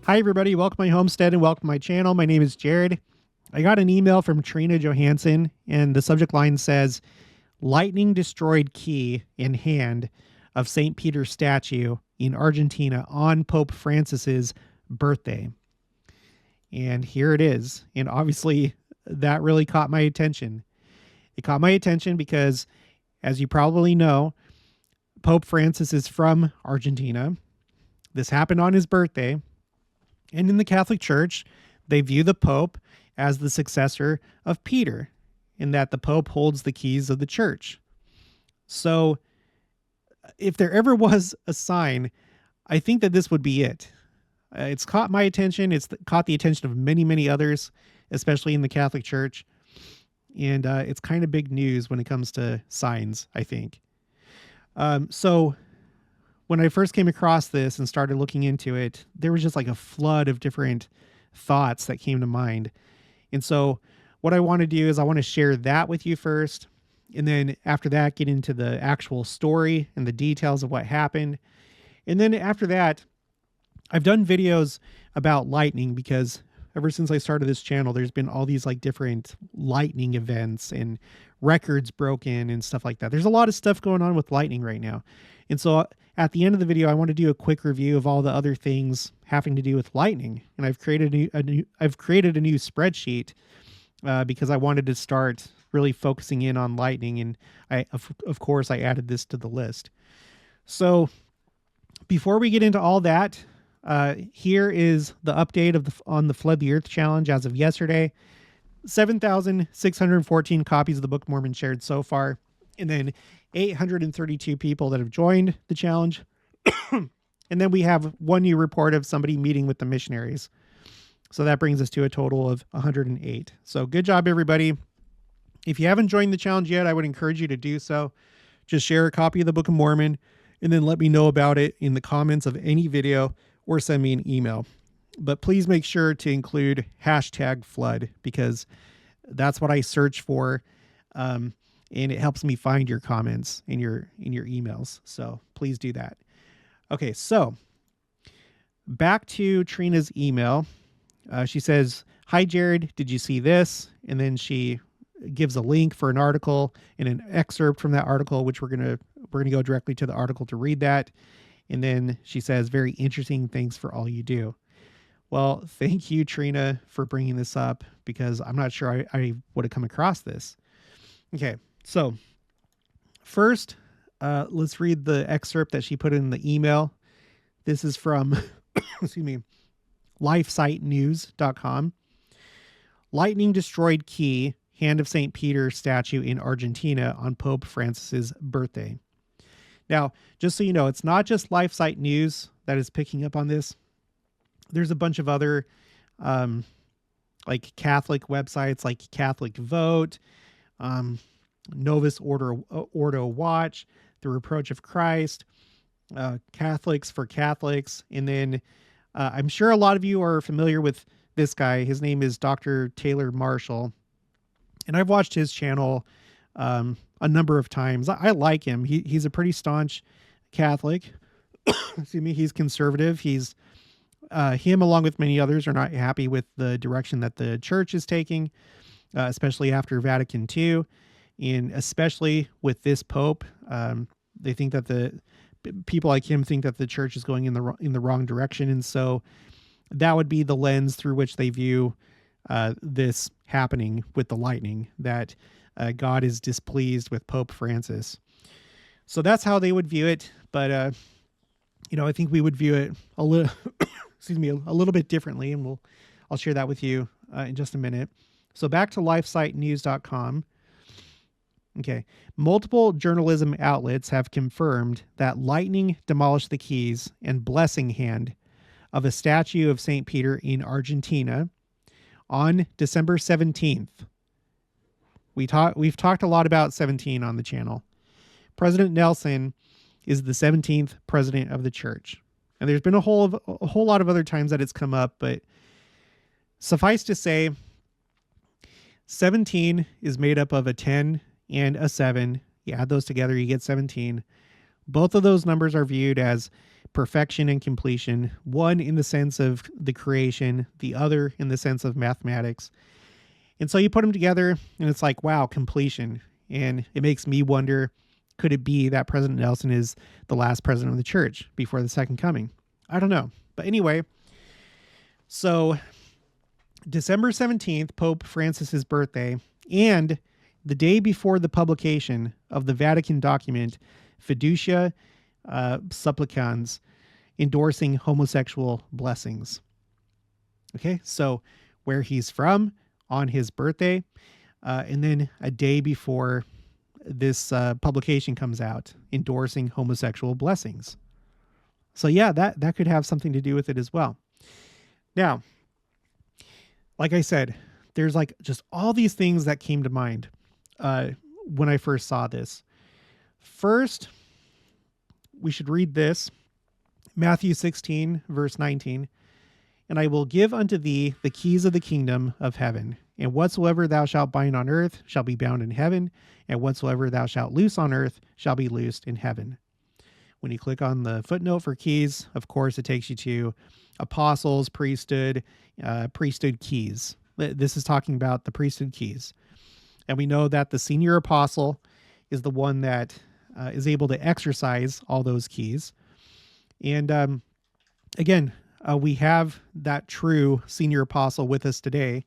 Hi, everybody. Welcome to my homestead and welcome to my channel. My name is Jared. I got an email from Trina Johansson, and the subject line says, lightning destroyed key in hand of St. Peter's statue in Argentina on Pope Francis's birthday. And here it is. And obviously, that really caught my attention. It caught my attention because, as you probably know, Pope Francis is from Argentina. This happened on his birthday. And in the Catholic Church, they view the Pope as the successor of Peter, in that the Pope holds the keys of the church. So if there ever was a sign, I think that this would be it. It's caught my attention. It's caught the attention of many, many others, especially in the Catholic Church. And it's kind of big news when it comes to signs, I think. So when I first came across this and started looking into it, there was just like a flood of different thoughts that came to mind. And so what I want to do is I want to share that with you first. And then after that, get into the actual story and the details of what happened. And then after that, I've done videos about lightning because ever since I started this channel, there's been all these like different lightning events and records broken and stuff like that. There's a lot of stuff going on with lightning right now. And so at the end of the video, I want to do a quick review of all the other things having to do with lightning. And I've created a new spreadsheet because I wanted to start really focusing in on lightning. And of course, I added this to the list. So before we get into all that, here is the update on the Flood the Earth Challenge as of yesterday. 7,614 copies of the Book of Mormon shared so far. And then 832 people that have joined the challenge. And then we have one new report of somebody meeting with the missionaries. So that brings us to a total of 108. So good job, everybody. If you haven't joined the challenge yet, I would encourage you to do so. Just share a copy of the Book of Mormon and then let me know about it in the comments of any video or send me an email. But please make sure to include #flood because that's what I search for. And it helps me find your comments in your emails. So please do that. Okay, so back to Trina's email. She says, "Hi, Jared, did you see this?" And then she gives a link for an article and an excerpt from that article, which we're gonna go directly to the article to read that. And then she says, "Very interesting. Thanks for all you do." Well, thank you, Trina, for bringing this up because I'm not sure I would have come across this. Okay. So first, let's read the excerpt that she put in the email. This is from, excuse me, lifesitenews.com. Lightning destroyed key, hand of St. Peter statue in Argentina on Pope Francis's birthday. Now, just so you know, it's not just LifeSite News that is picking up on this. There's a bunch of other like Catholic websites like Catholic Vote, Novus Ordo Watch, The Reproach of Christ, Catholics for Catholics. And then I'm sure a lot of you are familiar with this guy. His name is Dr. Taylor Marshall. And I've watched his channel a number of times. I like him. He's a pretty staunch Catholic. Excuse me. He's conservative. Him, along with many others, are not happy with the direction that the church is taking, especially after Vatican II. And especially with this Pope, they think that the people like him think that the church is going in the wrong direction. And so that would be the lens through which they view this happening with the lightning, that God is displeased with Pope Francis. So that's how they would view it. But, I think we would view it a little, excuse me, a little bit differently. And I'll share that with you in just a minute. So back to lifesitenews.com. Okay. Multiple journalism outlets have confirmed that lightning demolished the keys and blessing hand of a statue of St. Peter in Argentina on December 17th. We've talked a lot about 17 on the channel. President Nelson is the 17th president of the church. And there's been a whole lot of other times that it's come up, but suffice to say, 17 is made up of a 10 and a 7. You add those together, you get 17. Both of those numbers are viewed as perfection and completion, one in the sense of the creation, the other in the sense of mathematics. And so you put them together and it's like, wow, completion. And it makes me wonder, could it be that President Nelson is the last president of the church before the second coming? I don't know. But anyway, so December 17th, Pope Francis's birthday, and the day before the publication of the Vatican document, Fiducia Supplicans, endorsing homosexual blessings. Okay, so where he's from on his birthday, and then a day before this publication comes out, endorsing homosexual blessings. So yeah, that could have something to do with it as well. Now, like I said, there's like just all these things that came to mind when I first saw this. First, we should read this, Matthew 16, verse 19. And I will give unto thee the keys of the kingdom of heaven. And whatsoever thou shalt bind on earth shall be bound in heaven. And whatsoever thou shalt loose on earth shall be loosed in heaven. When you click on the footnote for keys, of course, it takes you to apostles, priesthood keys. This is talking about the priesthood keys. And we know that the senior apostle is the one that is able to exercise all those keys. And again, we have that true senior apostle with us today.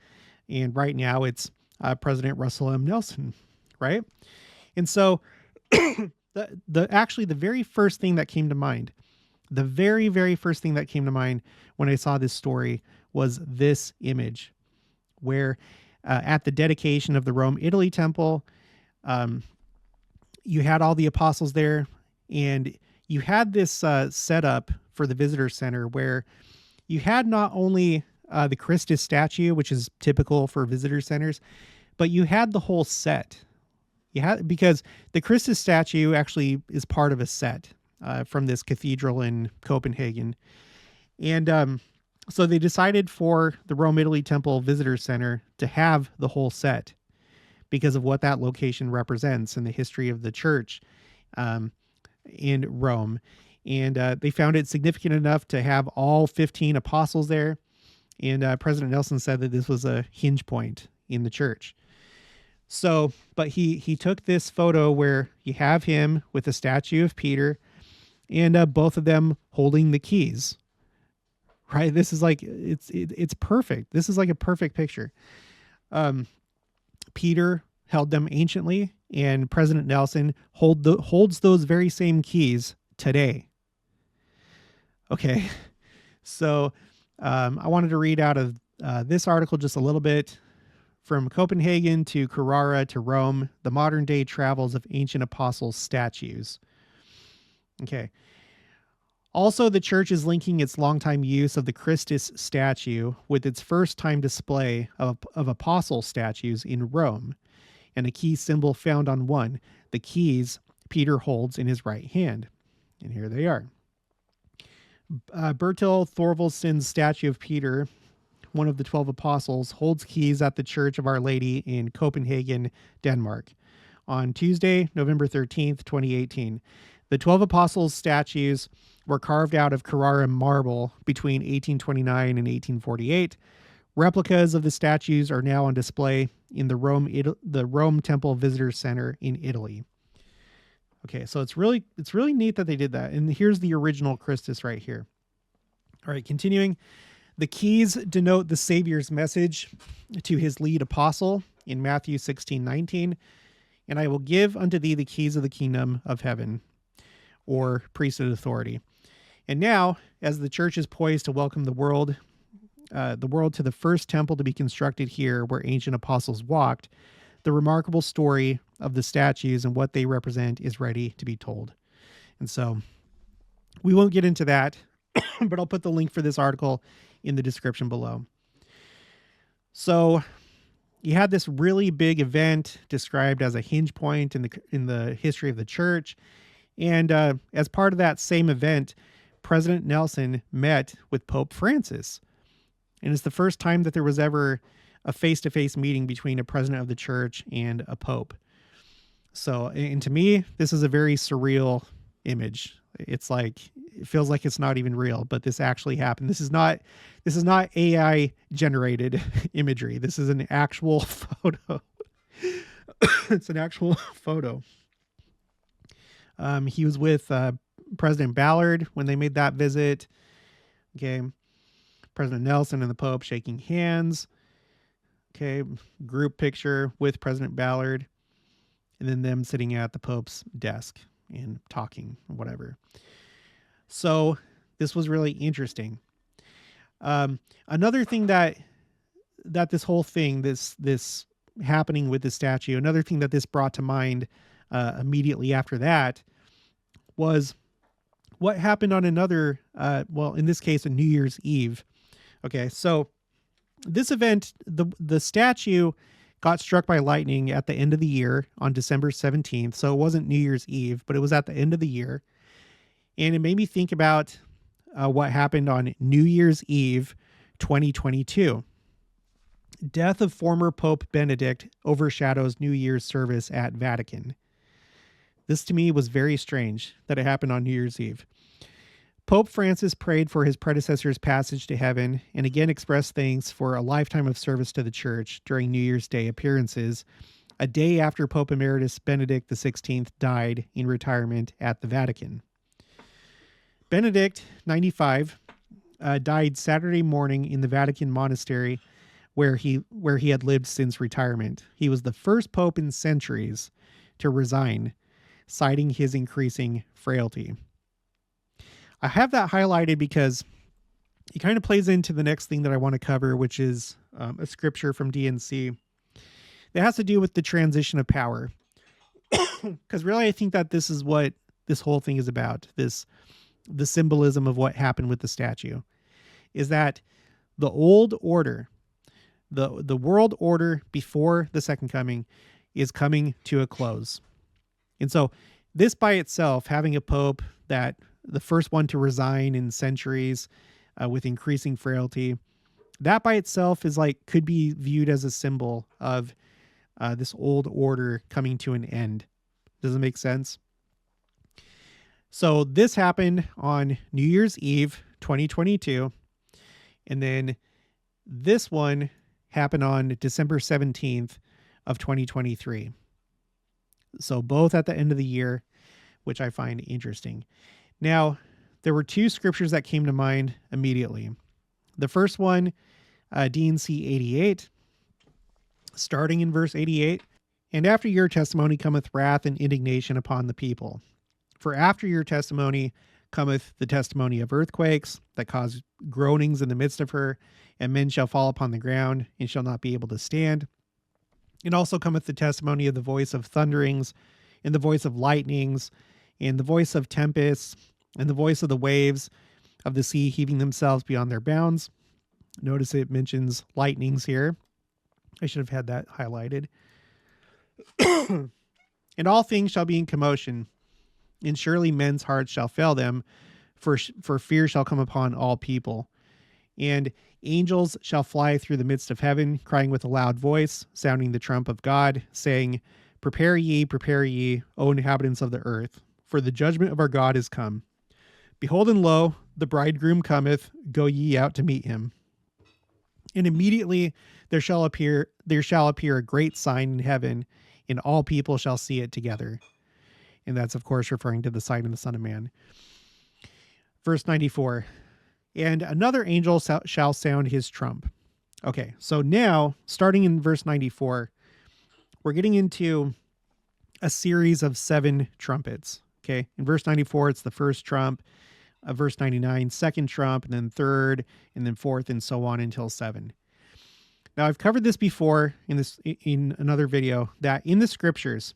And right now it's President Russell M. Nelson, right? And so actually the very first thing that came to mind, the very, very first thing that came to mind when I saw this story was this image where at the dedication of the Rome, Italy temple, you had all the apostles there, and you had this setup for the visitor center where you had not only the Christus statue, which is typical for visitor centers, but you had the whole set. You had, because the Christus statue actually is part of a set from this cathedral in Copenhagen. And so they decided for the Rome, Italy Temple Visitor Center to have the whole set because of what that location represents in the history of the church in Rome. And they found it significant enough to have all 15 apostles there. And President Nelson said that this was a hinge point in the church. So, but he took this photo where you have him with a statue of Peter and both of them holding the keys. Right? This is like, it's perfect. This is like a perfect picture. Peter held them anciently, and President Nelson holds those very same keys today. Okay. So I wanted to read out of this article just a little bit. From Copenhagen to Carrara to Rome, the modern day travels of ancient apostles' statues. Okay. Also, the church is linking its longtime use of the Christus statue with its first time display of apostle statues in Rome, and a key symbol found on one, the keys Peter holds in his right hand. And here they are. Bertil Thorvaldsen's statue of Peter, one of the 12 apostles, holds keys at the Church of Our Lady in Copenhagen, Denmark, on Tuesday, November 13th, 2018. The 12 apostles' statues were carved out of Carrara marble between 1829 and 1848. Replicas of the statues are now on display in the Rome Temple Visitor Center in Italy. Okay, so it's really neat that they did that. And here's the original Christus right here. All right, continuing. The keys denote the Savior's message to his lead apostle in Matthew 16:19, and I will give unto thee the keys of the kingdom of heaven, or priesthood authority. And now, as the church is poised to welcome the world to the first temple to be constructed here where ancient apostles walked, the remarkable story of the statues and what they represent is ready to be told. And so we won't get into that, but I'll put the link for this article in the description below. So you had this really big event described as a hinge point in the history of the church. And as part of that same event, President Nelson met with Pope Francis. And it's the first time that there was ever a face-to-face meeting between a president of the church and a pope. So, and to me, this is a very surreal image. It's like, it feels like it's not even real, but this actually happened. This is not AI generated imagery. This is an actual photo. It's an actual photo. He was with President Ballard when they made that visit. Okay. President Nelson and the Pope shaking hands. Okay. Group picture with President Ballard. And then them sitting at the Pope's desk and talking, whatever. So this was really interesting. Another thing that this whole thing, this happening with the statue, another thing that this brought to mind immediately after that was what happened on another, in this case, a New Year's Eve. Okay, so this event, the statue got struck by lightning at the end of the year on December 17th. So it wasn't New Year's Eve, but it was at the end of the year. And it made me think about what happened on New Year's Eve 2022. Death of former Pope Benedict overshadows New Year's service at Vatican. This to me was very strange that it happened on New Year's Eve. Pope Francis prayed for his predecessor's passage to heaven and again expressed thanks for a lifetime of service to the church during New Year's Day appearances, a day after Pope Emeritus Benedict XVI died in retirement at the Vatican. Benedict, 95, died Saturday morning in the Vatican monastery where he had lived since retirement. He was the first pope in centuries to resign, citing his increasing frailty. I have that highlighted because it kind of plays into the next thing that I want to cover, which is a scripture from DNC that has to do with the transition of power. Because really, I think that this is what this whole thing is about. The symbolism of what happened with the statue is that the old order, the world order before the second coming, is coming to a close. And so this by itself, having a pope that the first one to resign in centuries with increasing frailty, that by itself is like, could be viewed as a symbol of this old order coming to an end. Does it make sense? So this happened on New Year's Eve, 2022. And then this one happened on December 17th of 2023. So both at the end of the year, which I find interesting. Now, there were two scriptures that came to mind immediately. The first one, DNC 88, starting in verse 88. And after your testimony cometh wrath and indignation upon the people. For after your testimony cometh the testimony of earthquakes that cause groanings in the midst of her, and men shall fall upon the ground and shall not be able to stand. And also cometh the testimony of the voice of thunderings, and the voice of lightnings, and the voice of tempests, and the voice of the waves of the sea heaving themselves beyond their bounds. Notice it mentions lightnings here. I should have had that highlighted. And all things shall be in commotion, and surely men's hearts shall fail them, for fear shall come upon all people. And angels shall fly through the midst of heaven, crying with a loud voice, sounding the trump of God, saying, prepare ye, O inhabitants of the earth, for the judgment of our God is come. Behold, and lo, the bridegroom cometh, go ye out to meet him. And immediately there shall appear a great sign in heaven, and all people shall see it together. And that's, of course, referring to the sign of the Son of Man. Verse 94, and another angel shall sound his trump. Okay, so now, starting in verse 94, we're getting into a series of 7 trumpets. Okay, in verse 94, it's the first trump. Verse 99, second trump, and then third, and then fourth, and so on until 7. Now, I've covered this before in another video, that in the scriptures,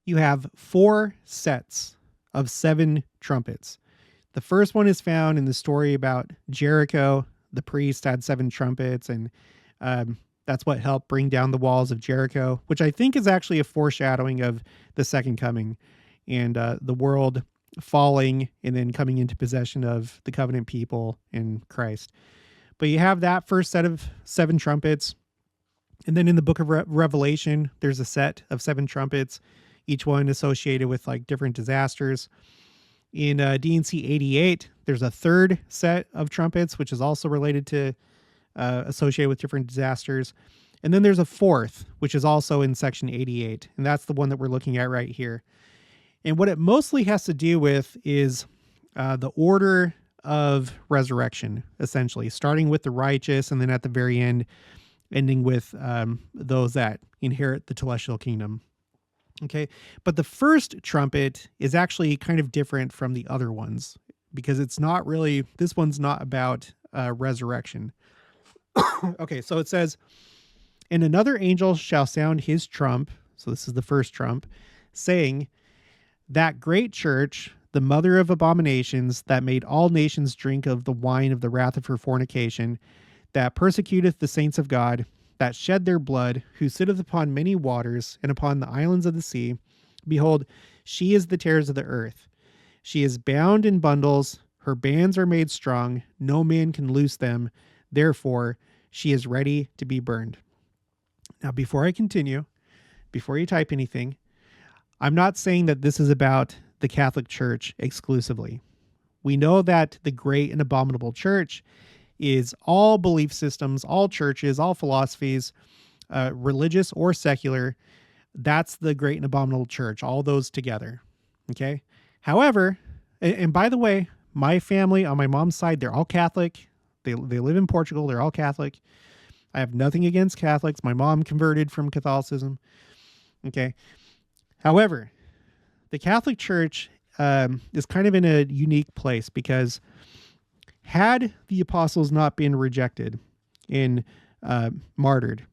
you have 4 sets of 7 trumpets. The first one is found in the story about Jericho. The priest had 7 trumpets, and that's what helped bring down the walls of Jericho, which I think is actually a foreshadowing of the second coming and the world falling and then coming into possession of the covenant people in Christ. But you have that first set of 7 trumpets. And then in the book of Revelation, there's a set of 7 trumpets, each one associated with like different disasters. In D&C 88, there's a third set of trumpets, which is also related to associated with different disasters. And then there's a fourth, which is also in section 88. And that's the one that we're looking at right here. And what it mostly has to do with is the order of resurrection, essentially, starting with the righteous and then at the very end, ending with those that inherit the celestial kingdom. Okay. But the first trumpet is actually kind of different from the other ones because it's not really, this one's not about resurrection. Okay. So it says, and another angel shall sound his trump. So this is the first trump, saying, that great church, the mother of abominations, that made all nations drink of the wine of the wrath of her fornication, that persecuteth the saints of God, that shed their blood, who sitteth upon many waters and upon the islands of the sea. Behold, she is the tares of the earth. She is bound in bundles. Her bands are made strong. No man can loose them. Therefore, she is ready to be burned. Now, before I continue, before you type anything, I'm not saying that this is about the Catholic Church exclusively. We know that the great and abominable church is all belief systems, all churches, all philosophies, religious or secular. That's the great and abominable church, all those together. Okay. However, and by the way, my family on my mom's side, they're all Catholic. They live in Portugal. They're all Catholic. I have nothing against Catholics. My mom converted from Catholicism. Okay. However, the Catholic Church is kind of in a unique place because had the apostles not been rejected and martyred,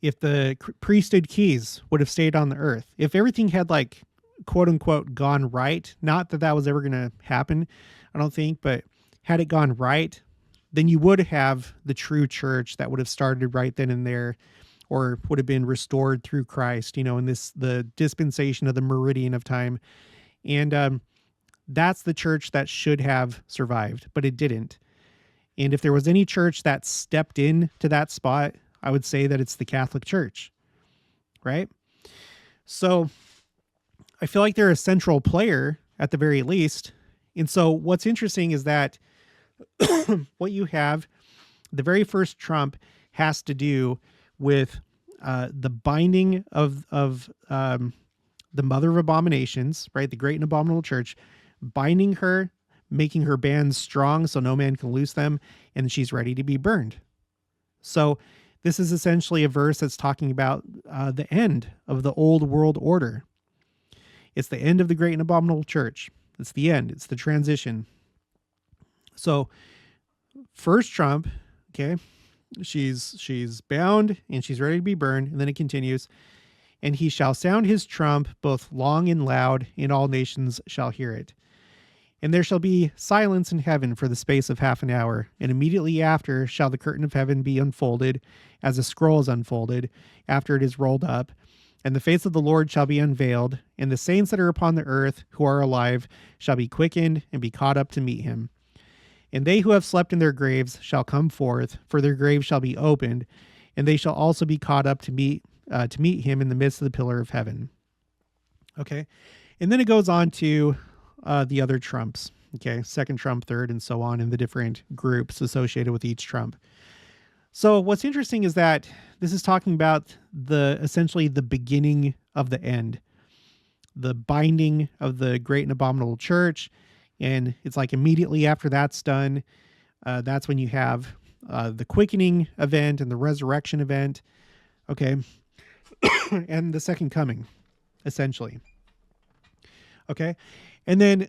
if the priesthood keys would have stayed on the earth, if everything had like, quote unquote, gone right, not that that was ever going to happen, I don't think, but had it gone right, then you would have the true church that would have started right then and there, or would have been restored through Christ, in the dispensation of the meridian of time. And that's the church that should have survived, but it didn't. And if there was any church that stepped in to that spot, I would say that it's the Catholic Church, right? So I feel like they're a central player at the very least. And so what's interesting is that what you have, the very first trump has to do with the binding of the mother of abominations, right? The great and abominable church, binding her, making her bands strong so no man can loose them, and she's ready to be burned. So this is essentially a verse that's talking about the end of the old world order. It's the end of the great and abominable church. It's the end. It's the transition. So first trump, okay, she's bound and she's ready to be burned. And then it continues, and he shall sound his trump both long and loud, and all nations shall hear it. And there shall be silence in heaven for the space of half an hour. And immediately after shall the curtain of heaven be unfolded, as a scroll is unfolded, after it is rolled up. And the face of the Lord shall be unveiled, and the saints that are upon the earth who are alive shall be quickened and be caught up to meet him. And they who have slept in their graves shall come forth, for their graves shall be opened, and they shall also be caught up to meet him in the midst of the pillar of heaven. Okay. And then it goes on to the other trumps. Okay. Second trump, third, and so on in the different groups associated with each trump. So what's interesting is that this is talking about essentially the beginning of the end, the binding of the great and abominable church. And it's like immediately after that's done, that's when you have the quickening event and the resurrection event. Okay. And the second coming, essentially. Okay. And then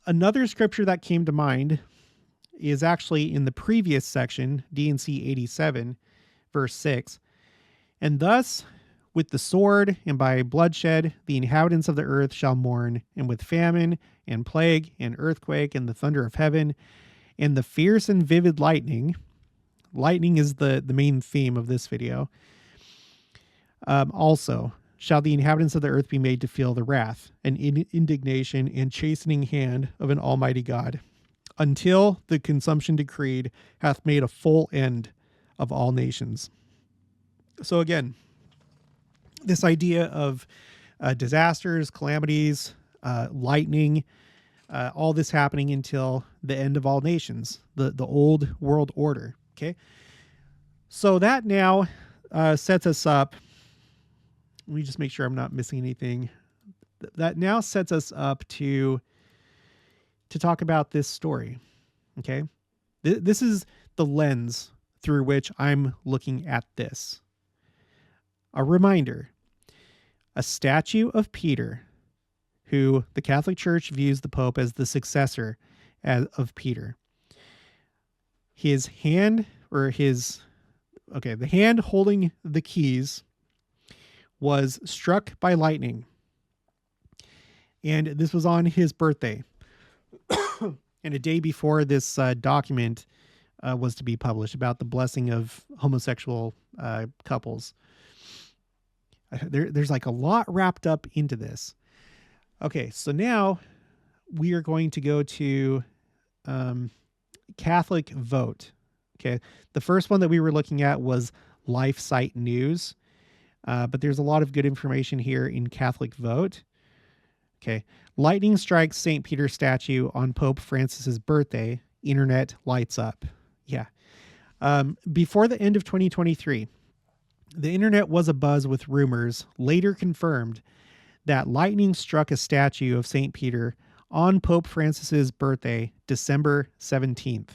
another scripture that came to mind is actually in the previous section, D&C 87, verse 6. And thus, with the sword and by bloodshed, the inhabitants of the earth shall mourn, and with famine and plague and earthquake and the thunder of heaven and the fierce and vivid lightning. Lightning is the main theme of this video. Also, shall the inhabitants of the earth be made to feel the wrath and indignation and chastening hand of an almighty God, until the consumption decreed hath made a full end of all nations. So again, this idea of disasters, calamities, lightning, all this happening until the end of all nations, the old world order. Okay. So that now sets us up. Let me just make sure I'm not missing anything. That now sets us up to talk about this story. Okay. This is the lens through which I'm looking at this. A reminder, a statue of Peter, who the Catholic Church views the Pope as the successor of Peter. His hand, the hand holding the keys was struck by lightning. And this was on his birthday. And a day before this document was to be published about the blessing of homosexual couples. There's like a lot wrapped up into this. Okay, so now we are going to go to Catholic Vote. Okay, the first one that we were looking at was LifeSite News, but there's a lot of good information here in Catholic Vote. Okay, lightning strikes St. Peter statue on Pope Francis's birthday. Internet lights up. Yeah. Before the end of 2023, the internet was abuzz with rumors, later confirmed, that lightning struck a statue of St. Peter on Pope Francis's birthday, December 17th.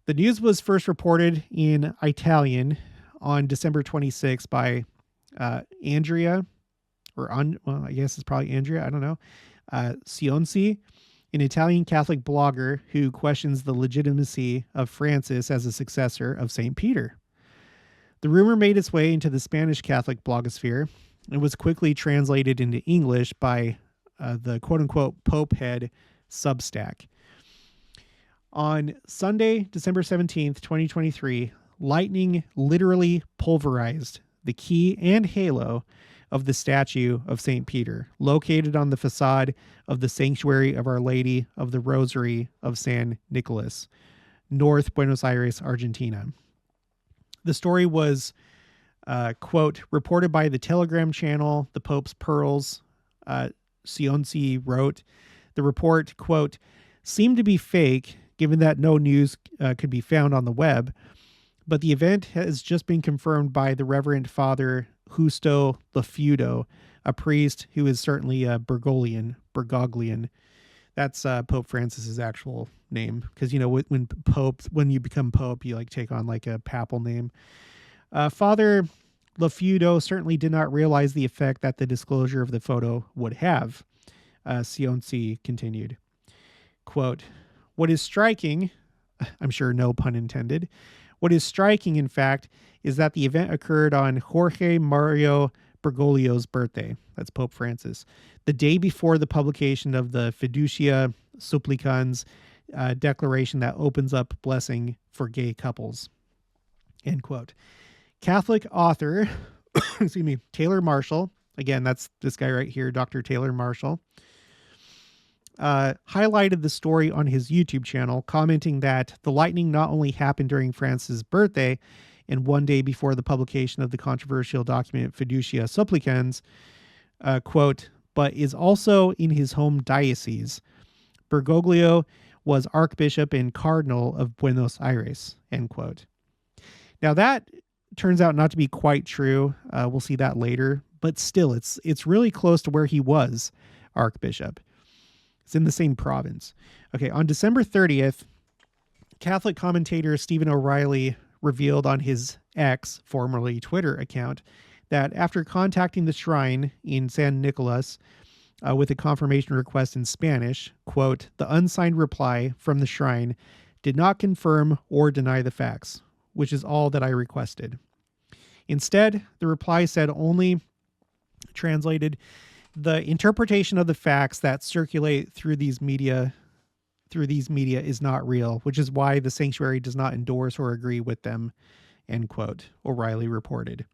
The news was first reported in Italian on December 26th by Andrea, I guess it's probably Andrea, I don't know, Sionci, an Italian Catholic blogger who questions the legitimacy of Francis as a successor of St. Peter. The rumor made its way into the Spanish Catholic blogosphere and was quickly translated into English by the quote-unquote Pope Head Substack. On Sunday, December 17th, 2023, lightning literally pulverized the key and halo of the statue of St. Peter, located on the facade of the Sanctuary of Our Lady of the Rosary of San Nicolas, North Buenos Aires, Argentina. The story was, quote, reported by the Telegram channel, The Pope's Pearls. Sionci wrote, the report, quote, seemed to be fake, given that no news could be found on the web, but the event has just been confirmed by the Reverend Father Justo Lafeudo, a priest who is certainly a Bergoglian. That's Pope Francis's actual name, because when you become pope, you like take on like a papal name. Father Lafeudo certainly did not realize the effect that the disclosure of the photo would have. Sionci continued, quote, what is striking, I'm sure no pun intended, what is striking, in fact, is that the event occurred on Jorge Mario Bergoglio's birthday. That's Pope Francis. The day before the publication of the Fiducia Supplicans declaration that opens up blessing for gay couples. End quote. Catholic author, Taylor Marshall, again, that's this guy right here, Dr. Taylor Marshall, highlighted the story on his YouTube channel, commenting that the lightning not only happened during Francis' birthday and one day before the publication of the controversial document Fiducia Supplicans, quote, but is also in his home diocese. Bergoglio was Archbishop and Cardinal of Buenos Aires, end quote. Now that turns out not to be quite true. We'll see that later, but still it's really close to where he was Archbishop. It's in the same province. Okay, on December 30th, Catholic commentator Stephen O'Reilly revealed on his X, formerly Twitter account, that after contacting the shrine in San Nicolas with a confirmation request in Spanish, quote, the unsigned reply from the shrine did not confirm or deny the facts, which is all that I requested. Instead, the reply said only, translated, the interpretation of the facts that circulate through these media is not real, which is why the sanctuary does not endorse or agree with them, end quote, O'Reilly reported.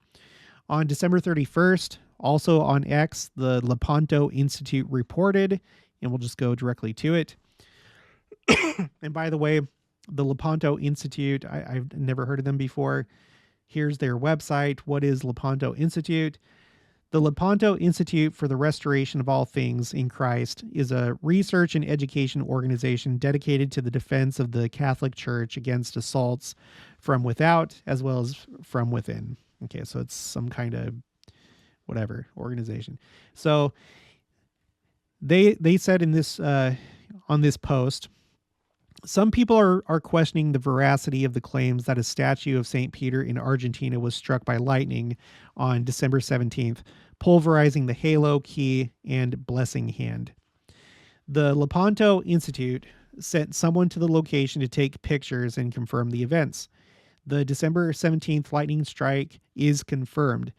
On December 31st, also on X, the Lepanto Institute reported, and we'll just go directly to it. And by the way, the Lepanto Institute, I've never heard of them before. Here's their website. What is Lepanto Institute? The Lepanto Institute for the Restoration of All Things in Christ is a research and education organization dedicated to the defense of the Catholic Church against assaults from without as well as from within. Okay, so it's some kind of whatever organization. So they said in this on this post, some people are questioning the veracity of the claims that a statue of St. Peter in Argentina was struck by lightning on December 17th, pulverizing the halo, key, and blessing hand. The Lepanto Institute sent someone to the location to take pictures and confirm the events. The December 17th lightning strike is confirmed,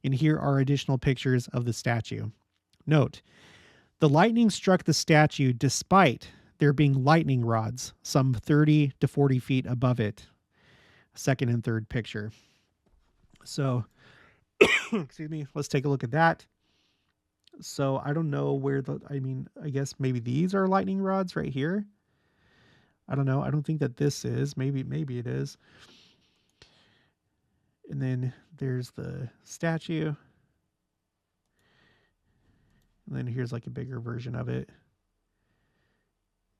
and here are additional pictures of the statue. Note, the lightning struck the statue despite there being lightning rods some 30 to 40 feet above it. Second and third picture. So, excuse me, let's take a look at that. So I don't know where I guess maybe these are lightning rods right here. I don't know. I don't think that this is. Maybe it is. And then there's the statue. And then here's like a bigger version of it.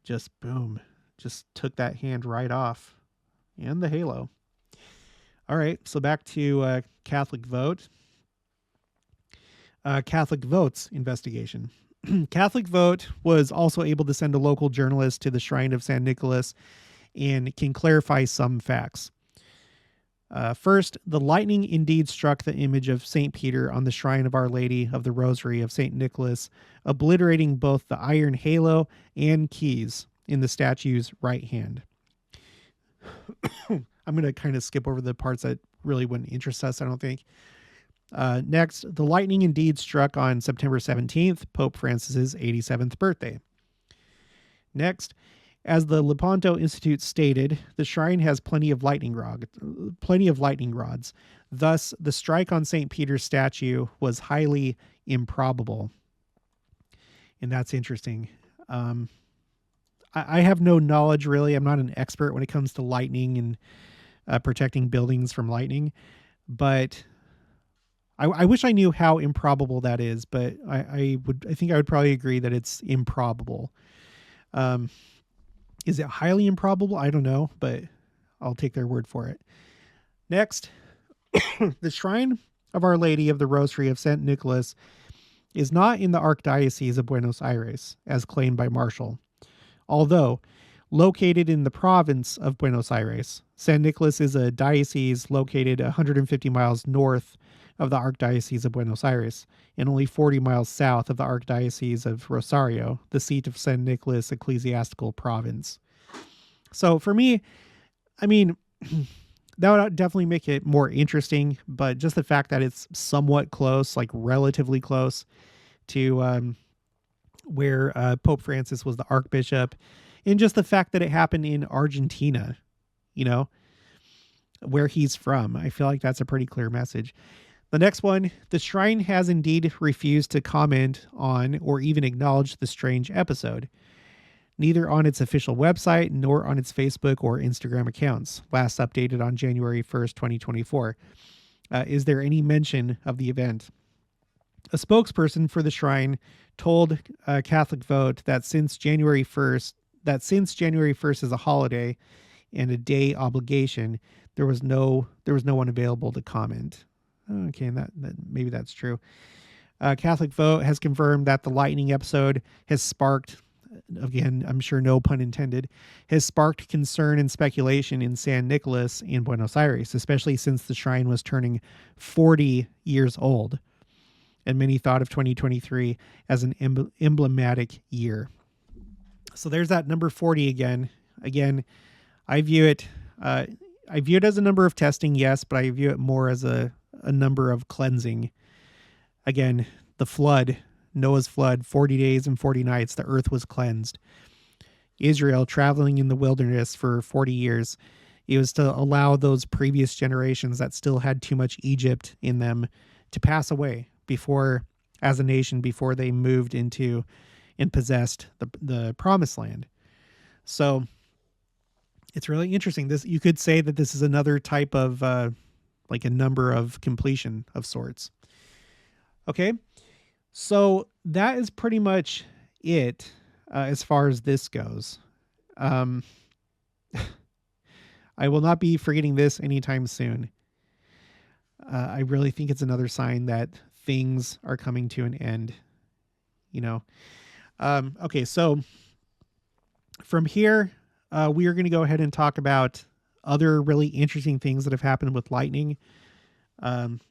Just boom, just took that hand right off. And the halo. All right, so back to Catholic Vote. Catholic Vote's investigation. Catholic Vote was also able to send a local journalist to the Shrine of San Nicolas and can clarify some facts. First, the lightning indeed struck the image of St. Peter on the Shrine of Our Lady of the Rosary of St. Nicholas, obliterating both the iron halo and keys in the statue's right hand. I'm going to kind of skip over the parts that really wouldn't interest us, I don't think. Next, the lightning indeed struck on September 17th, Pope Francis's 87th birthday. Next, as the Lepanto Institute stated, the shrine has plenty of lightning rods. Thus, the strike on St. Peter's statue was highly improbable. And that's interesting. I have no knowledge, really. I'm not an expert when it comes to lightning and protecting buildings from lightning. But I wish I knew how improbable that is. But I think I would probably agree that it's improbable. Is it highly improbable? I don't know, but I'll take their word for it. Next, the Shrine of Our Lady of the Rosary of St. Nicholas is not in the Archdiocese of Buenos Aires, as claimed by Marshall. Although located in the province of Buenos Aires, San Nicolas is a diocese located 150 miles north of the Archdiocese of Buenos Aires and only 40 miles south of the Archdiocese of Rosario, the seat of San Nicolas Ecclesiastical Province. So for me, I mean, that would definitely make it more interesting, but just the fact that it's somewhat close, like relatively close to where Pope Francis was the Archbishop, and just the fact that it happened in Argentina, where he's from, I feel like that's a pretty clear message. The next one, the shrine has indeed refused to comment on or even acknowledge the strange episode, neither on its official website nor on its Facebook or Instagram accounts, last updated on January 1st, 2024. Is there any mention of the event? A spokesperson for the shrine told Catholic Vote that since January 1st is a holiday and a day obligation, there was no one available to comment. Okay, and that maybe that's true. Catholic Vote has confirmed that the lightning episode has sparked, again, I'm sure no pun intended, has sparked concern and speculation in San Nicolas and Buenos Aires, especially since the shrine was turning 40 years old. And many thought of 2023 as an emblematic year. So there's that number 40 again. Again, I view it as a number of testing, yes, but I view it more as a number of cleansing. Again, the flood, Noah's flood, 40 days and 40 nights, the earth was cleansed. Israel traveling in the wilderness for 40 years. It was to allow those previous generations that still had too much Egypt in them to pass away as a nation before they moved into and possessed the promised land. So it's really interesting. You could say that this is another type of like a number of completion of sorts. Okay. So that is pretty much it as far as this goes. Um, I will not be forgetting this anytime soon. I really think it's another sign that things are coming to an end, you know. Okay, so from here, we are going to go ahead and talk about other really interesting things that have happened with lightning.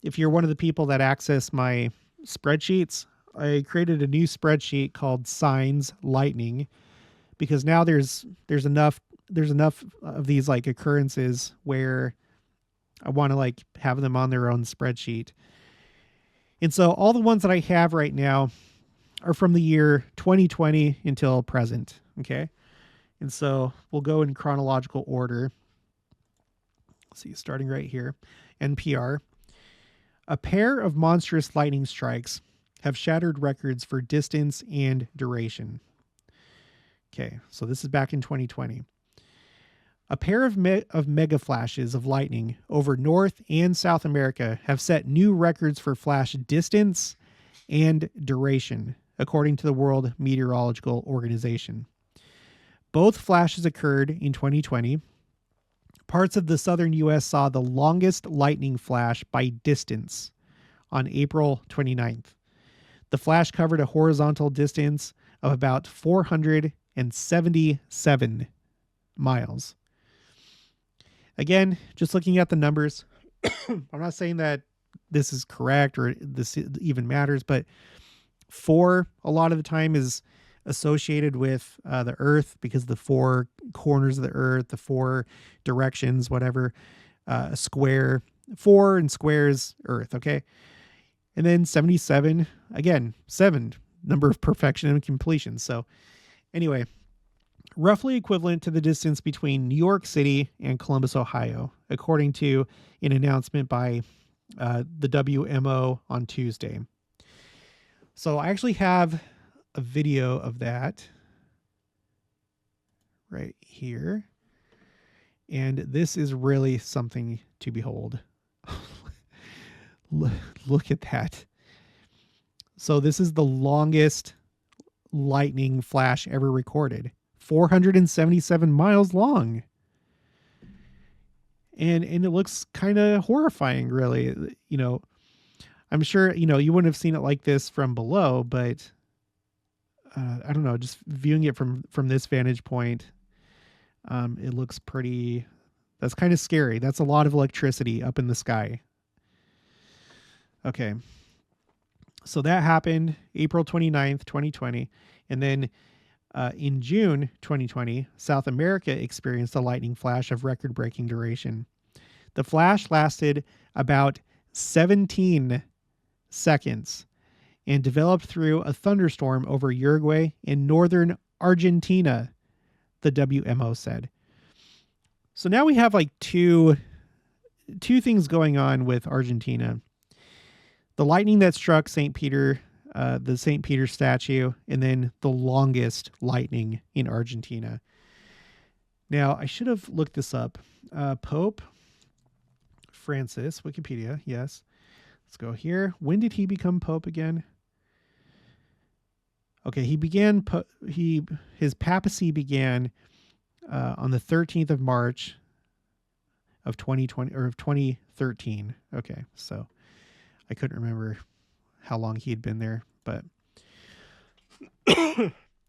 If you're one of the people that access my spreadsheets, I created a new spreadsheet called Signs Lightning because now there's enough of these like occurrences where I want to like have them on their own spreadsheet. And so all the ones that I have right now are from the year 2020 until present. Okay. And so we'll go in chronological order. Let's see, starting right here. NPR. A pair of monstrous lightning strikes have shattered records for distance and duration. Okay, so this is back in 2020. A pair of mega flashes of lightning over North and South America have set new records for flash distance and duration, according to the World Meteorological Organization. Both flashes occurred in 2020. Parts of the southern U.S. saw the longest lightning flash by distance on April 29th. The flash covered a horizontal distance of about 477 miles. Again, just looking at the numbers, I'm not saying that this is correct or this even matters, but 4 a lot of the time is associated with the earth because the 4 corners of the earth, the 4 directions, whatever, a square, 4 and squares, earth. Okay. And then 77, again, 7, number of perfection and completion. So anyway, roughly equivalent to the distance between New York City and Columbus, Ohio, according to an announcement by the WMO on Tuesday. So I actually have a video of that right here. And this is really something to behold. Look at that. So this is the longest lightning flash ever recorded. 477 miles long. And it looks kind of horrifying, really. You know, I'm sure, you know, you wouldn't have seen it like this from below, but I don't know, just viewing it from this vantage point, it looks pretty, that's kind of scary. That's a lot of electricity up in the sky. Okay. So that happened April 29th, 2020. And then in June 2020, South America experienced a lightning flash of record-breaking duration. The flash lasted about 17 seconds and developed through a thunderstorm over Uruguay and northern Argentina, the WMO said. So now we have like two things going on with Argentina. The lightning that struck St. Peter, the St. Peter statue, and then the longest lightning in Argentina. Now, I should have looked this up. Pope Francis, Wikipedia, yes. Let's go here. When did he become Pope again? Okay, his papacy began on the 13th of March of 2020 or of 2013. Okay, so I couldn't remember how long he had been there, but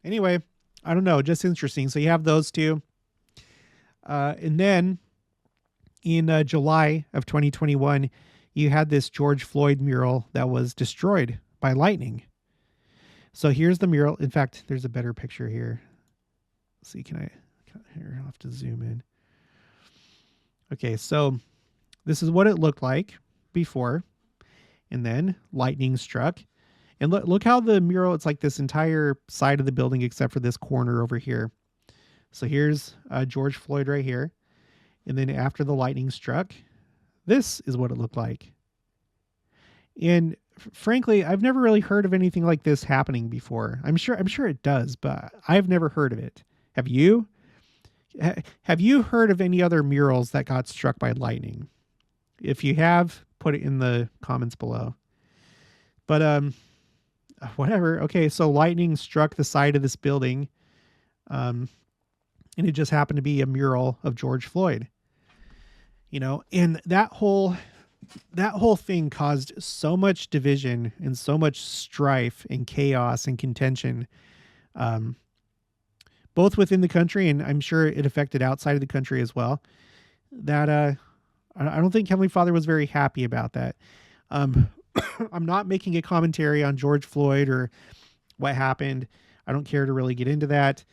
anyway, I don't know, just interesting. So you have those two. And then in July of 2021, you had this George Floyd mural that was destroyed by lightning. So here's the mural. In fact, there's a better picture here. Let's see, here, I'll have to zoom in. Okay, so this is what it looked like before. And then lightning struck. And look how the mural, it's like this entire side of the building except for this corner over here. So here's George Floyd right here. And then after the lightning struck, this is what it looked like. And frankly, I've never really heard of anything like this happening before. I'm sure it does, but I've never heard of it. Have you? Have you heard of any other murals that got struck by lightning? If you have, put it in the comments below. But whatever. Okay, so lightning struck the side of this building, and it just happened to be a mural of George Floyd. And that whole thing caused so much division and so much strife and chaos and contention, um, both within the country, and I'm sure it affected outside of the country as well. That I don't think Heavenly Father was very happy about that. Um, I'm not making a commentary on George Floyd or what happened. I don't care to really get into that.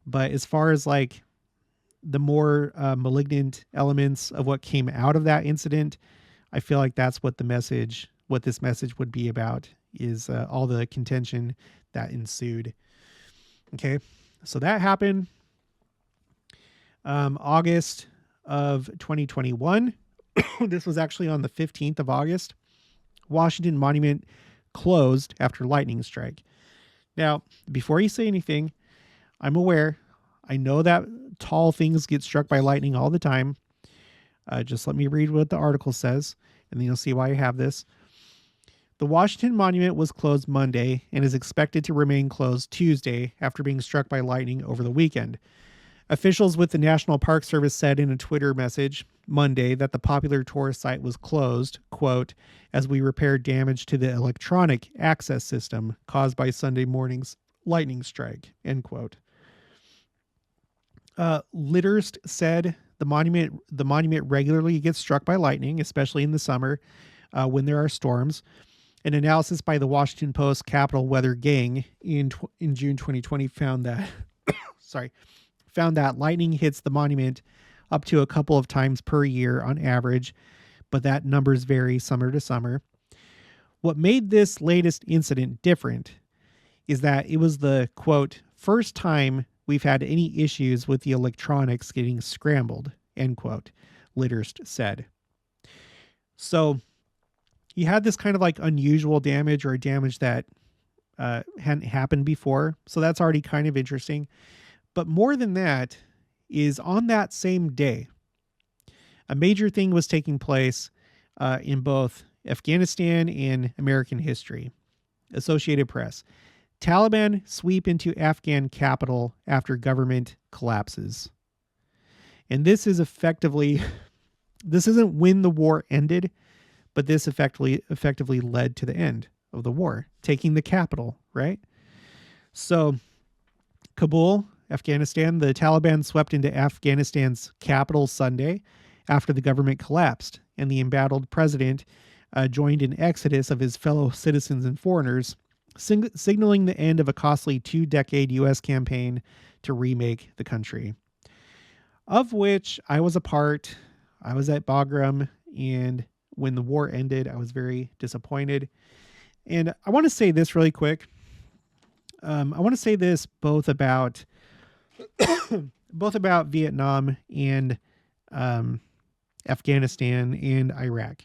But as far as like the more malignant elements of what came out of that incident, I feel like that's what this message would be about, is all the contention that ensued. Okay, so that happened August of 2021. This was actually on the 15th of August. Washington Monument closed after lightning strike. Now, before you say anything, I'm aware. I know that tall things get struck by lightning all the time. Just let me read what the article says, and then you'll see why I have this. The Washington Monument was closed Monday and is expected to remain closed Tuesday after being struck by lightning over the weekend. Officials with the National Park Service said in a Twitter message Monday that the popular tourist site was closed, quote, as we repaired damage to the electronic access system caused by Sunday morning's lightning strike, end quote. Litterst said the monument regularly gets struck by lightning, especially in the summer when there are storms. An analysis by the Washington Post Capitol Weather Gang in June 2020 found that lightning hits the monument up to a couple of times per year on average, but that numbers vary summer to summer. What made this latest incident different is that it was the, quote, first time we've had any issues with the electronics getting scrambled, end quote, Litterst said. So you had this kind of like unusual damage, or damage that hadn't happened before. So that's already kind of interesting. But more than that is, on that same day, a major thing was taking place in both Afghanistan and American history. Associated Press. Taliban sweep into Afghan capital after government collapses. And this is effectively, this isn't when the war ended, but this effectively led to the end of the war, taking the capital, right? So Kabul, Afghanistan, the Taliban swept into Afghanistan's capital Sunday after the government collapsed, and the embattled president joined an exodus of his fellow citizens and foreigners, signaling the end of a costly 2-decade U.S. campaign to remake the country, of which I was a part. I was at Bagram, and when the war ended, I was very disappointed. And I want to say this really quick. I want to say this both about Vietnam and Afghanistan and Iraq,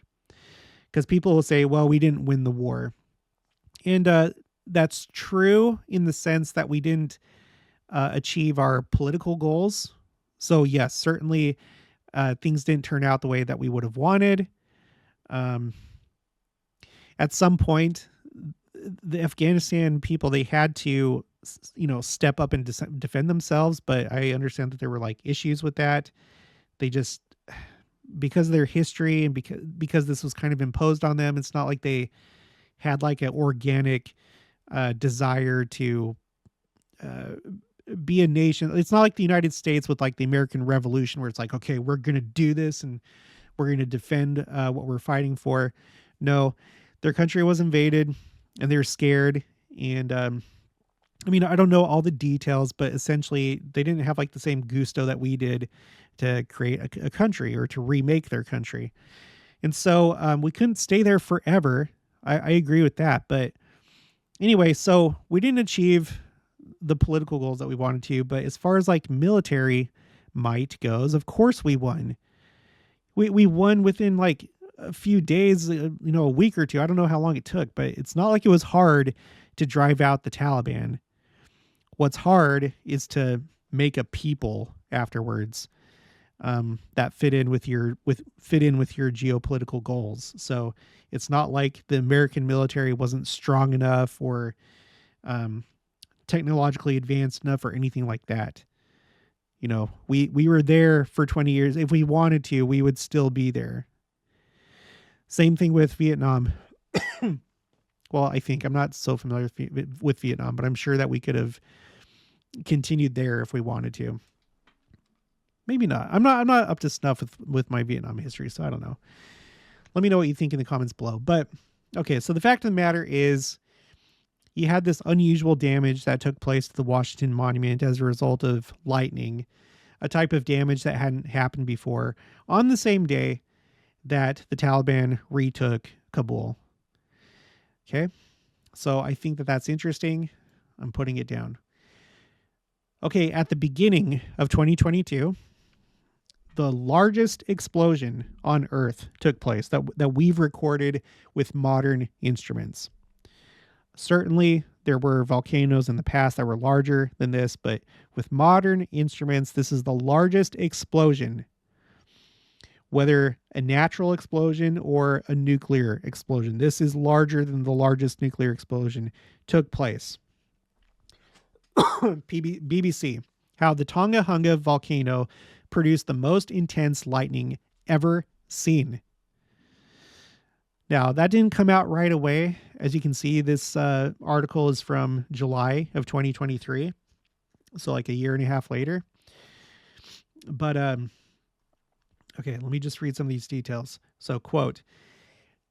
because people will say, well, we didn't win the war. And that's true in the sense that we didn't achieve our political goals. So yes, certainly things didn't turn out the way that we would have wanted. At some point, the Afghanistan people, they had to, step up and defend themselves. But I understand that there were like issues with that. They just, because of their history and because this was kind of imposed on them, it's not like they had like an organic desire to be a nation. It's not like the United States with like the American Revolution, where it's like, okay, we're going to do this and we're going to defend what we're fighting for. No, their country was invaded and they're scared. And I don't know all the details, but essentially they didn't have like the same gusto that we did to create a country or to remake their country. And so we couldn't stay there forever. I agree with that. But anyway, so we didn't achieve the political goals that we wanted to. But as far as like military might goes, of course we won. We won within like a few days, a week or two. I don't know how long it took, but it's not like it was hard to drive out the Taliban. What's hard is to make a people afterwards. that fit in with your geopolitical goals. So it's not like the American military wasn't strong enough or technologically advanced enough or anything like that. You know, we were there for 20 years. If we wanted to, we would still be there. Same thing with Vietnam. Well, I think I'm not so familiar with Vietnam, but I'm sure that we could have continued there if we wanted to. Maybe not. I'm not up to snuff with my Vietnam history, so I don't know. Let me know what you think in the comments below. But okay, so the fact of the matter is you had this unusual damage that took place to the Washington Monument as a result of lightning, a type of damage that hadn't happened before, on the same day that the Taliban retook Kabul. Okay, so I think that that's interesting. I'm putting it down. Okay, at the beginning of 2022, the largest explosion on Earth took place that we've recorded with modern instruments. Certainly, there were volcanoes in the past that were larger than this, but with modern instruments, this is the largest explosion, whether a natural explosion or a nuclear explosion. This is larger than the largest nuclear explosion took place. BBC, how the Tonga Hunga volcano produced the most intense lightning ever seen. Now, that didn't come out right away. As you can see, this article is from July of 2023, so like a year and a half later. But, okay, let me just read some of these details. So, quote,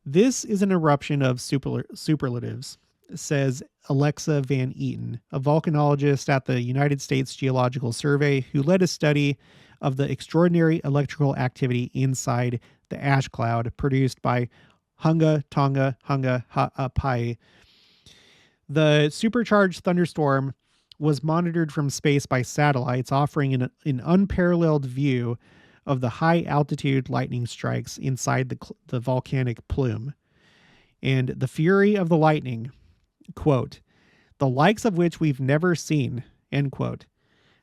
"This is an eruption of superlatives," says Alexa Van Eaton, a volcanologist at the United States Geological Survey who led a study of the extraordinary electrical activity inside the ash cloud produced by Hunga Tonga Hunga Ha'apai. The supercharged thunderstorm was monitored from space by satellites, offering an unparalleled view of the high altitude lightning strikes inside the volcanic plume. And the fury of the lightning, quote, "the likes of which we've never seen," end quote,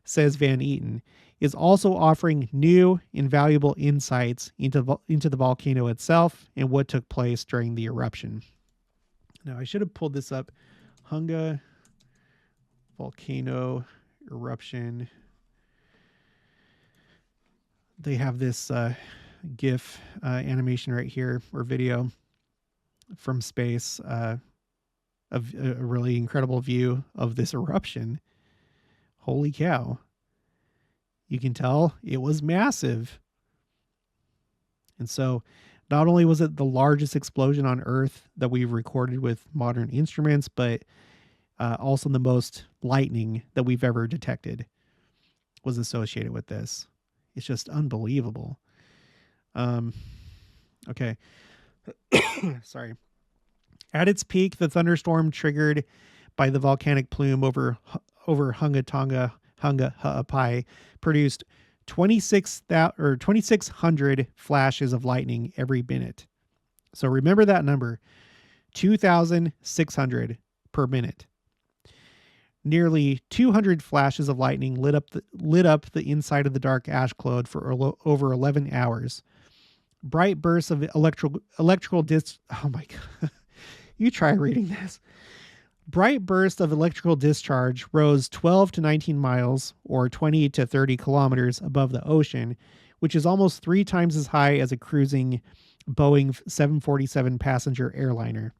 says Van Eaton, is also offering new, invaluable insights into the volcano itself and what took place during the eruption. Now, I should have pulled this up. Hunga volcano eruption. They have this GIF animation right here, or video from space, of a really incredible view of this eruption. Holy cow. You can tell it was massive. And so not only was it the largest explosion on Earth that we've recorded with modern instruments, but also the most lightning that we've ever detected was associated with this. It's just unbelievable. Okay. Sorry. At its peak, the thunderstorm triggered by the volcanic plume over Hunga Tonga Hunga Ha'apai produced 2,600 flashes of lightning every minute. So remember that number, 2,600 per minute. Nearly 200 flashes of lightning lit up the inside of the dark ash cloud for over 11 hours. Bright bursts of electrical oh my God. You try reading this. Bright bursts of electrical discharge rose 12 to 19 miles, or 20 to 30 kilometers above the ocean, which is almost 3 times as high as a cruising Boeing 747 passenger airliner.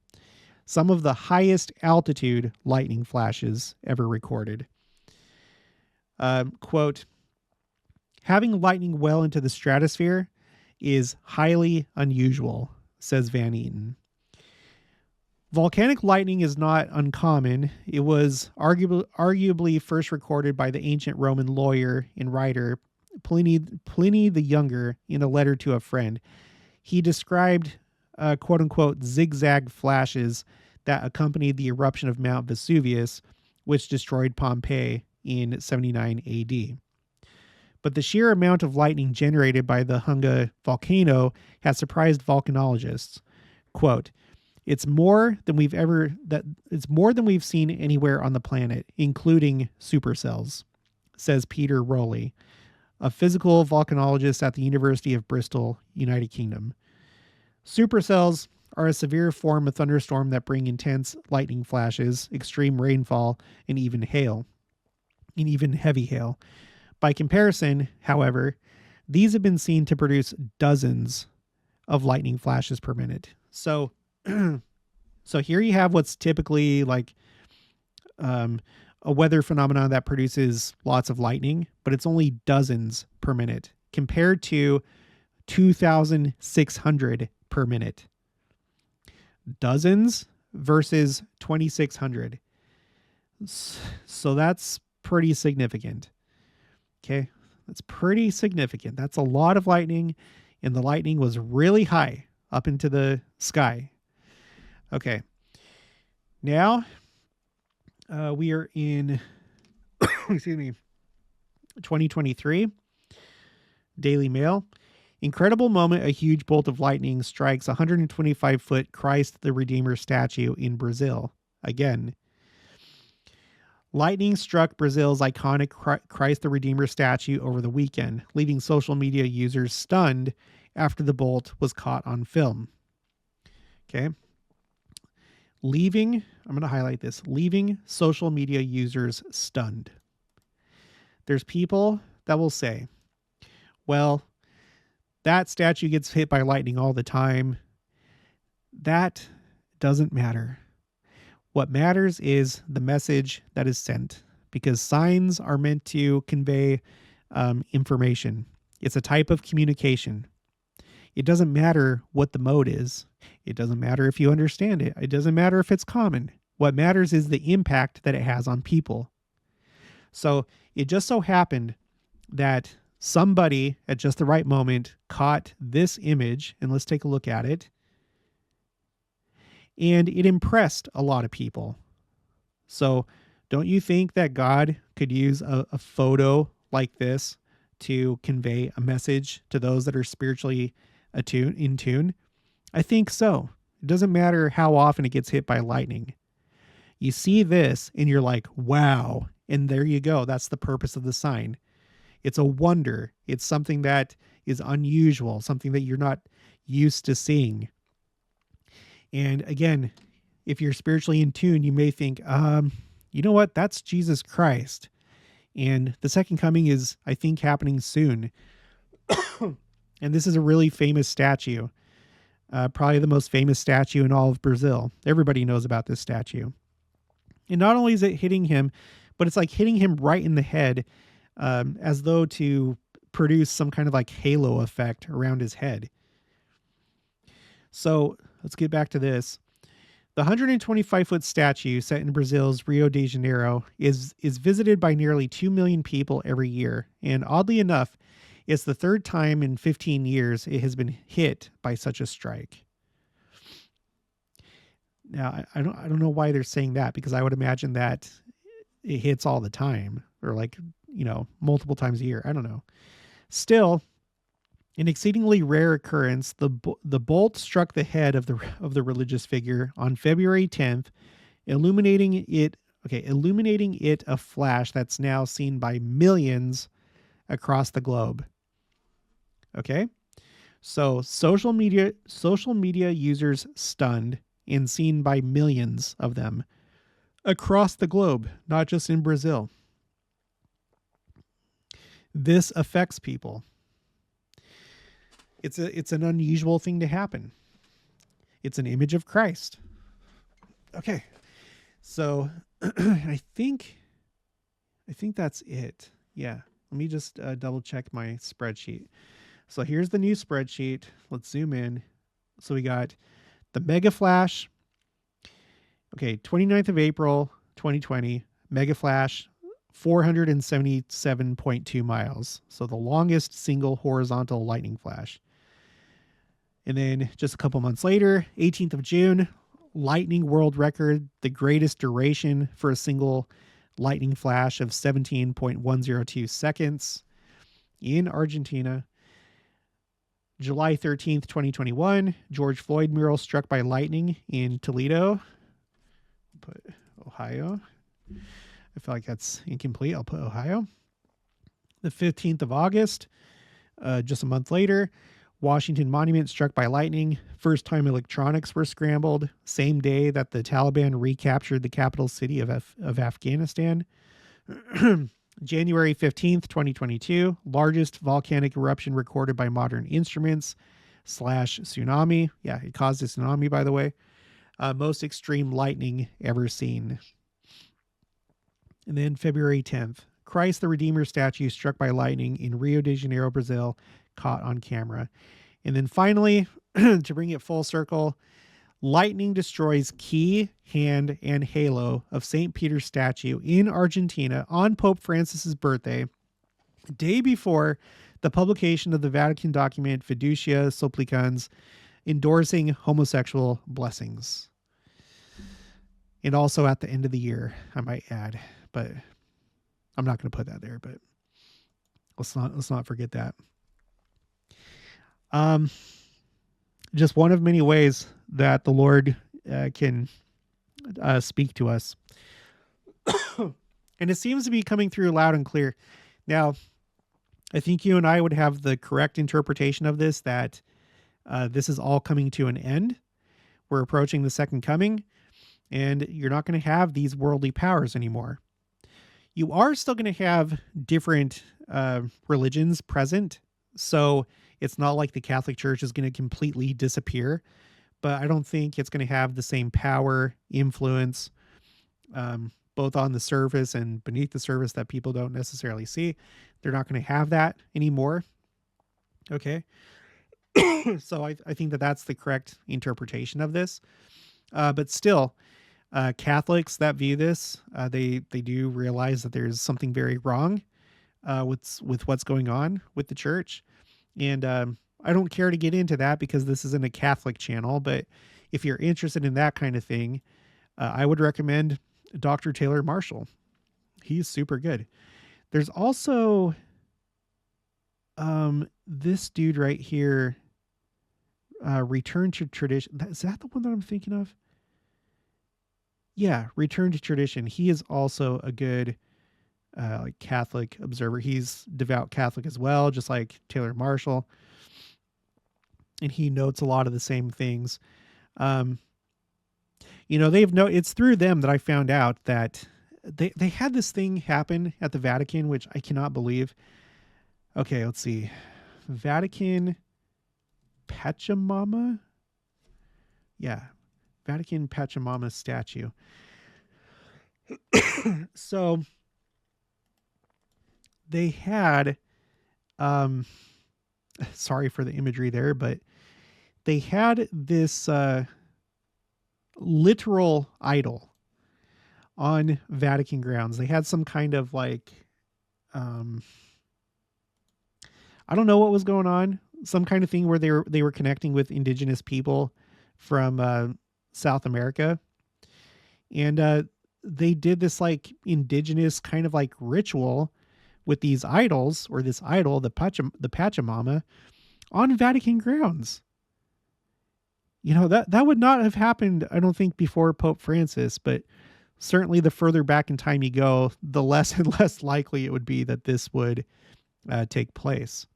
Some of the highest altitude lightning flashes ever recorded. Quote, "Having lightning well into the stratosphere is highly unusual," says Van Eaton. Volcanic lightning is not uncommon. It was arguably first recorded by the ancient Roman lawyer and writer Pliny the Younger in a letter to a friend. He described quote-unquote zigzag flashes that accompanied the eruption of Mount Vesuvius, which destroyed Pompeii in 79 AD. But the sheer amount of lightning generated by the Hunga volcano has surprised volcanologists. Quote, It's more than we've seen anywhere on the planet, including supercells," says Peter Rowley, a physical volcanologist at the University of Bristol, United Kingdom. Supercells are a severe form of thunderstorm that bring intense lightning flashes, extreme rainfall, and even heavy hail. By comparison, however, these have been seen to produce dozens of lightning flashes per minute. So, so here you have what's typically like a weather phenomenon that produces lots of lightning, but it's only dozens per minute compared to 2,600 per minute. Dozens versus 2,600. So that's pretty significant. Okay, that's pretty significant. That's a lot of lightning, and the lightning was really high up into the sky. Okay, now we are in, excuse me, 2023. Daily Mail. Incredible moment, a huge bolt of lightning strikes 125-foot Christ the Redeemer statue in Brazil. Again, lightning struck Brazil's iconic Christ the Redeemer statue over the weekend, leaving social media users stunned after the bolt was caught on film. Okay. I'm going to highlight this, leaving social media users stunned. There's people that will say, well, that statue gets hit by lightning all the time. That doesn't matter. What matters is the message that is sent, because signs are meant to convey information. It's a type of communication. It doesn't matter what the mode is. It doesn't matter if you understand it. It doesn't matter if it's common. What matters is the impact that it has on people. So it just so happened that somebody at just the right moment caught this image, and let's take a look at it. And it impressed a lot of people. So don't you think that God could use a photo like this to convey a message to those that are spiritually in tune? I think so. It doesn't matter how often it gets hit by lightning. You see this and you're like, wow. And there you go. That's the purpose of the sign. It's a wonder. It's something that is unusual, something that you're not used to seeing. And again, if you're spiritually in tune, you may think, you know what? That's Jesus Christ. And the second coming is, I think, happening soon. And this is a really famous statue. Probably the most famous statue in all of Brazil. Everybody knows about this statue. And not only is it hitting him, but it's like hitting him right in the head, as though to produce some kind of like halo effect around his head. So let's get back to this. The 125-foot statue set in Brazil's Rio de Janeiro is visited by nearly 2 million people every year. And oddly enough, it's the third time in 15 years it has been hit by such a strike. Now, I don't know why they're saying that, because I would imagine that it hits all the time, or like, multiple times a year. I don't know. Still, an exceedingly rare occurrence, the bolt struck the head of the religious figure on February 10th, illuminating it a flash that's now seen by millions across the globe. Okay? So social media users stunned and seen by millions of them across the globe, not just in Brazil. This affects people. It's an unusual thing to happen. It's an image of Christ. Okay. So I think that's it. Yeah. Let me just double check my spreadsheet. So here's the new spreadsheet. Let's zoom in. So we got the mega flash. Okay. 29th of April, 2020, mega flash, 477.2 miles. So the longest single horizontal lightning flash. And then just a couple months later, 18th of June, lightning world record, the greatest duration for a single lightning flash of 17.102 seconds in Argentina. July 13th, 2021, George Floyd mural struck by lightning in Toledo. Put Ohio. I feel like that's incomplete. I'll put Ohio. The 15th of August, just a month later, Washington Monument struck by lightning. First time electronics were scrambled. Same day that the Taliban recaptured the capital city of Afghanistan. January 15th, 2022, largest volcanic eruption recorded by modern instruments / tsunami. Yeah, it caused a tsunami, by the way. Most extreme lightning ever seen. And then February 10th, Christ the Redeemer statue struck by lightning in Rio de Janeiro, Brazil, caught on camera. And then finally, to bring it full circle, lightning destroys key, hand, and halo of St. Peter's statue in Argentina on Pope Francis's birthday, day before the publication of the Vatican document Fiducia Supplicans, endorsing homosexual blessings. And also at the end of the year, I might add, but I'm not going to put that there, but let's not forget that. Just one of many ways that the Lord can speak to us. And it seems to be coming through loud and clear. Now, I think you and I would have the correct interpretation of this, that this is all coming to an end. We're approaching the second coming, and you're not going to have these worldly powers anymore. You are still going to have different religions present. So it's not like the Catholic Church is going to completely disappear, but I don't think it's going to have the same power, influence, both on the surface and beneath the surface that people don't necessarily see. They're not going to have that anymore. Okay. So I think that that's the correct interpretation of this. But still, Catholics that view this, they do realize that there's something very wrong with what's going on with the church. And I don't care to get into that because this isn't a Catholic channel, but if you're interested in that kind of thing, I would recommend Dr. Taylor Marshall. He's super good. There's also this dude right here, Return to Tradition. Is that the one that I'm thinking of? Yeah, Return to Tradition. He is also a good like Catholic observer. He's devout Catholic as well, just like Taylor Marshall. And he notes a lot of the same things. It's through them that I found out that they had this thing happen at the Vatican, which I cannot believe. Okay, let's see. Vatican Pachamama? Yeah, Vatican Pachamama statue. So they had, sorry for the imagery there, but they had this literal idol on Vatican grounds. They had some kind of like, I don't know what was going on. Some kind of thing where they were connecting with indigenous people from South America. And they did this like indigenous kind of like ritual with these idols, or this idol, the Pachamama, on Vatican grounds. You know, that would not have happened, I don't think, before Pope Francis, but certainly the further back in time you go, the less and less likely it would be that this would take place.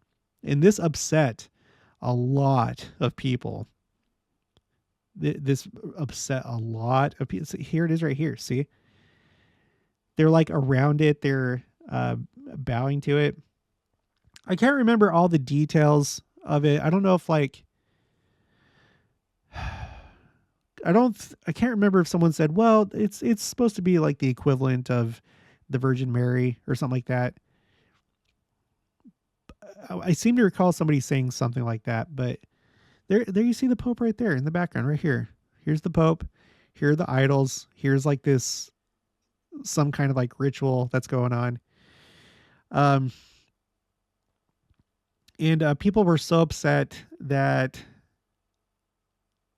And this upset a lot of people. This upset a lot of people. Here it is right here. See? They're like around it. They're bowing to it. I can't remember all the details of it. I don't know if like, I can't remember if someone said, well, it's supposed to be like the equivalent of the Virgin Mary or something like that. I seem to recall somebody saying something like that, but there you see the Pope right there in the background, right here. Here's the Pope. Here are the idols. Here's like this, some kind of like ritual that's going on. And people were so upset that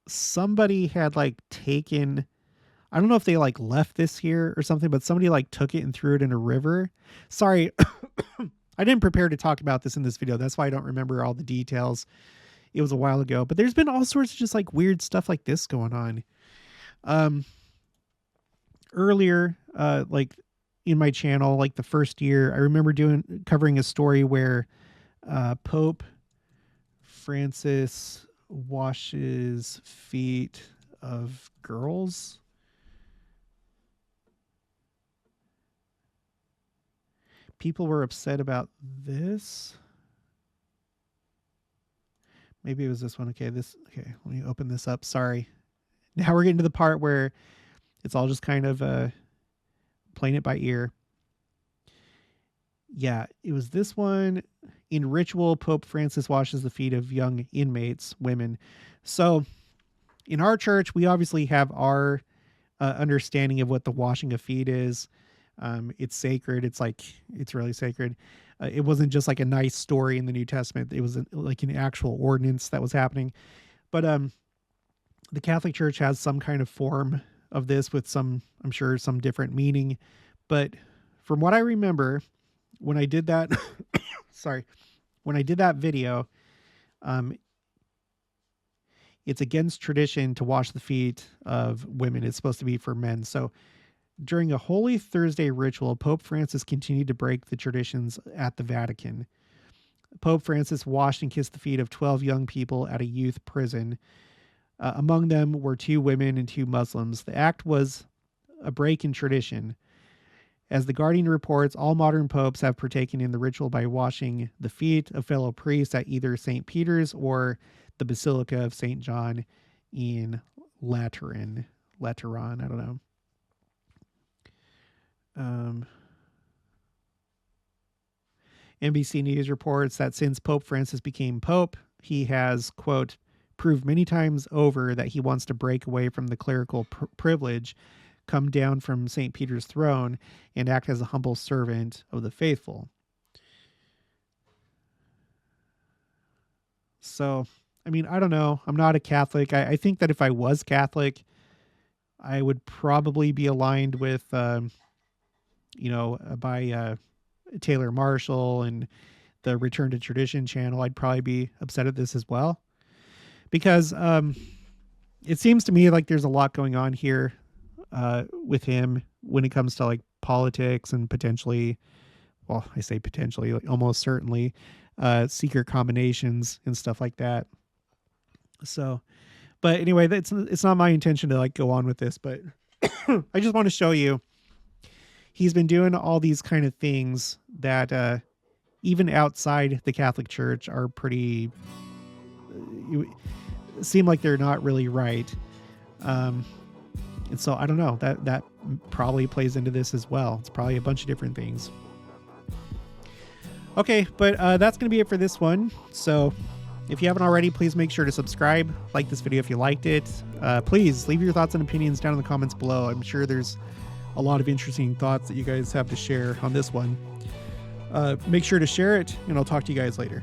somebody had like taken, I don't know if they like left this here or something, but somebody like took it and threw it in a river. Sorry. I didn't prepare to talk about this in this video. That's why I don't remember all the details. It was a while ago, but there's been all sorts of just like weird stuff like this going on. Earlier, like in my channel, like the first year, I remember covering a story where Pope Francis washes feet of girls. People were upset about this. Maybe it was this one. Okay, okay, let me open this up. Sorry. Now we're getting to the part where it's all just kind of playing it by ear. Yeah, it was this one. In ritual, Pope Francis washes the feet of young inmates, women. So in our church, we obviously have our understanding of what the washing of feet is. It's sacred. It's really sacred. It wasn't just like a nice story in the New Testament. It was like an actual ordinance that was happening. But the Catholic Church has some kind of form of this with some, I'm sure, some different meaning. But from what I remember, when I did that, when I did that video, it's against tradition to wash the feet of women. It's supposed to be for men. So during a Holy Thursday ritual, Pope Francis continued to break the traditions at the Vatican. Pope Francis washed and kissed the feet of 12 young people at a youth prison. Among them were 2 women and 2 Muslims. The act was a break in tradition. As The Guardian reports, all modern popes have partaken in the ritual by washing the feet of fellow priests at either St. Peter's or the Basilica of St. John in Lateran, I don't know. NBC News reports that since Pope Francis became Pope, he has, quote, proved many times over that he wants to break away from the clerical privilege, come down from St. Peter's throne, and act as a humble servant of the faithful. So, I mean, I don't know. I'm not a Catholic. I think that if I was Catholic, I would probably be aligned with, by Taylor Marshall and the Return to Tradition channel. I'd probably be upset at this as well, because it seems to me like there's a lot going on here with him when it comes to like politics and potentially, well, I say potentially, like almost certainly, secret combinations and stuff like that. So, but anyway, it's not my intention to like go on with this, but I just want to show you he's been doing all these kind of things that even outside the Catholic Church are pretty, seem like they're not really right. And so I don't know, that probably plays into this as well. It's probably a bunch of different things. Okay, but that's going to be it for this one. So if you haven't already, please make sure to subscribe, like this video if you liked it. Please leave your thoughts and opinions down in the comments below. I'm sure there's a lot of interesting thoughts that you guys have to share on this one. Make sure to share it, and I'll talk to you guys later.